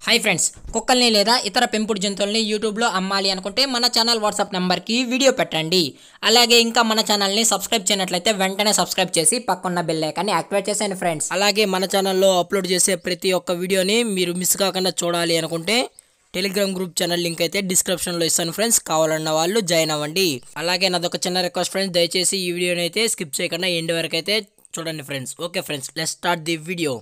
Hi friends కుక్కల్ని లేదా ఇతర పెంపుడు జంతువుల్ని యూట్యూబ్ లో అమ్మాలి అనుకుంటే మన ఛానల్ వాట్సాప్ నంబర్ కి వీడియో పెట్టండి. అలాగే ఇంకా మన ఛానల్ ని సబ్స్క్రైబ్ చేయనట్లయితే వెంటనే సబ్స్క్రైబ్ చేసి పక్కన బెల్ ఐకాన్ ని యాక్టివేట్ చేయండి ఫ్రెండ్స్. అలాగే మన ఛానల్లో అప్లోడ్ చేసే ప్రతి ఒక్క వీడియోని మీరు మిస్ కాకుండా చూడాలి అనుకుంటే టెలిగ్రామ్ గ్రూప్ ఛానల్ లింక్ అయితే డిస్క్రిప్షన్ లో ఇస్తాను ఫ్రెండ్స్. కావాలన్న వాళ్ళు జాయిన్ అవ్వండి. అలాగే నాదొక చిన్న రిక్వెస్ట్ ఫ్రెండ్స్, దయచేసి ఈ వీడియోని అయితే స్కిప్ చేయకుండా ఎండ్ వరకు అయితే చూడండి friends. Okay friends, let's start the video.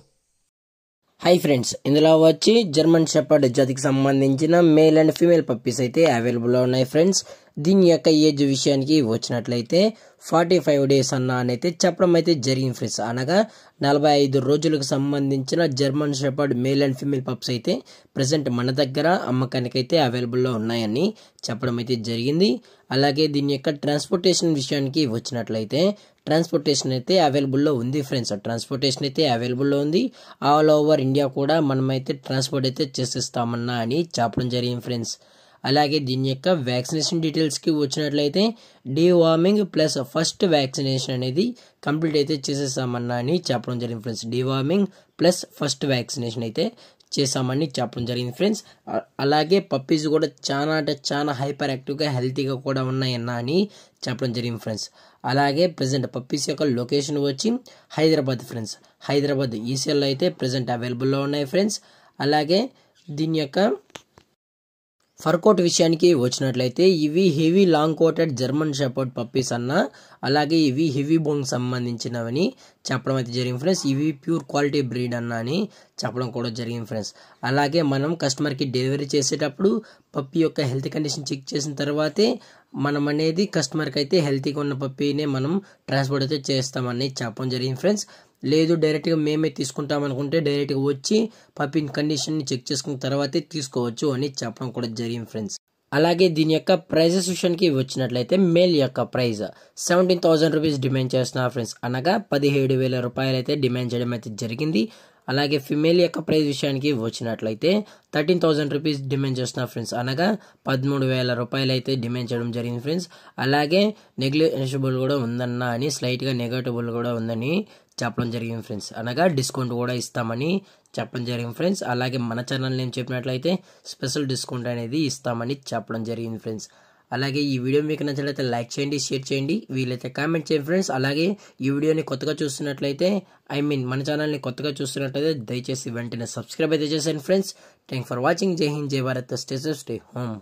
Hi friends, ఇందులో వచ్చి జర్మన్ షెపర్డ్ జాతికి సంబంధించిన మేల్ అండ్ ఫీమేల్ పప్పీస్ అయితే అవైలబుల్లో ఉన్నాయి ఫ్రెండ్స్. దీని యొక్క ఏజ్ విషయానికి వచ్చినట్లయితే 45 డేస్ అయితే చెప్పడం అయితే జరిగింది ఫ్రెండ్స్. అనగా 45 రోజులకు సంబంధించిన German shepherd male and female pups అయితే ప్రజెంట్ మన దగ్గర అమ్మకానికి అయితే అవైలబుల్లో ఉన్నాయని చెప్పడం అయితే జరిగింది. అలాగే దీని యొక్క ట్రాన్స్పోర్టేషన్ విషయానికి వచ్చినట్లయితే ట్రాన్స్పోర్టేషన్ అయితే అవైలబుల్లో ఉంది ఫ్రెండ్స్. ట్రాన్స్పోర్టేషన్ అయితే అవైలబుల్లో ఉంది. ఆల్ ఓవర్ ఇండియా కూడా మనమైతే ట్రాన్స్పోర్ట్ అయితే చేసేస్తామన్నా అని చెప్పడం జరిగింది ఫ్రెండ్స్. అలాగే దీని యొక్క వ్యాక్సినేషన్ డీటెయిల్స్కి వచ్చినట్లయితే డీవార్మింగ్ ప్లస్ ఫస్ట్ వ్యాక్సినేషన్ అనేది కంప్లీట్ అయితే చేసేసామన్నా అని చెప్పడం జరిగింది friends. Deworming plus first vaccination అయితే చేసామని చెప్పడం జరిగింది ఫ్రెండ్స్. అలాగే పప్పీస్ కూడా చాలా అంటే చాలా హైపర్ యాక్టివ్గా హెల్తీగా కూడా ఉన్నాయన్నా అని చెప్పడం జరిగింది ఫ్రెండ్స్. అలాగే ప్రజెంట్ పప్పీస్ యొక్క లొకేషన్ వచ్చి హైదరాబాద్ ఫ్రెండ్స్. హైదరాబాద్ ఈసీఎల్ అయితే ప్రజెంట్ అవైలబుల్లో ఉన్నాయి ఫ్రెండ్స్. అలాగే దీని యొక్క ఫర్కోట్ విషయానికి వచ్చినట్లయితే ఇవి heavy long coated German shepherd puppies అన్న, అలాగే ఇవి హెవీ బోన్ సంబంధించినవని చెప్పడం అయితే జరిగింది ఫ్రెండ్స్. ఇవి ప్యూర్ క్వాలిటీ బ్రీడ్ అన్న అని చెప్పడం కూడా జరిగింది ఫ్రెండ్స్. అలాగే మనం కస్టమర్కి డెలివరీ చేసేటప్పుడు పప్పీ యొక్క హెల్త్ కండిషన్ చెక్ చేసిన తర్వాతే మనం అనేది కస్టమర్కి అయితే హెల్తీగా ఉన్న పప్పీనే మనం ట్రాన్స్పోర్ట్ అయితే చేస్తామని చెప్పడం జరిగింది ఫ్రెండ్స్. లేదు డైరెక్ట్గా మేమే తీసుకుంటాం అనుకుంటే డైరెక్ట్గా వచ్చి పప్పీ కండిషన్ని చెక్ చేసుకున్న తర్వాతే తీసుకోవచ్చు అని చెప్పడం కూడా జరిగింది ఫ్రెండ్స్. అలాగే దీని యొక్క ప్రైజెస్ విషయానికి వచ్చినట్లయితే మేల్ యొక్క ప్రైస్ 17,000 రూపీస్ డిమాండ్ చేస్తున్నారు ఫ్రెండ్స్. అనగా 17,000 రూపాయలు అయితే డిమాండ్ చేయడం అయితే జరిగింది. అలాగే ఫిమేల్ యొక్క ప్రైస్ విషయానికి వచ్చినట్లయితే 13,000 రూపీస్ డిమాండ్ చేస్తున్నారు ఫ్రెండ్స్. అనగా 13,000 రూపాయలు అయితే డిమాండ్ చేయడం జరిగింది ఫ్రెండ్స్. అలాగే నెగ్లిజిబుల్ కూడా ఉందన్న అని, స్లైట్గా నెగటిబుల్ కూడా ఉందని చెప్పడం జరిగింది ఫ్రెండ్స్. అనగా డిస్కౌంట్ కూడా ఇస్తామని చెప్పడం జరిగింది ఫ్రెండ్స్. అలాగే మన ఛానల్ నేను చెప్పినట్లయితే స్పెషల్ డిస్కౌంట్ అనేది ఇస్తామని చెప్పడం జరిగింది ఫ్రెండ్స్. అలాగే ఈ వీడియో మీకు నచ్చినట్లయితే లైక్ చేయండి, షేర్ చేయండి, వీలైతే కామెంట్ చేయండి ఫ్రెండ్స్. అలాగే ఈ వీడియోని కొత్తగా చూస్తున్నట్లయితే మన ఛానల్ని కొత్తగా చూస్తున్నట్లయితే దయచేసి వెంటనే సబ్స్క్రైబ్ అయితే చేసేయండి ఫ్రెండ్స్. Thank for watching. జై హింద్, జై Bharat, stay safe, stay home.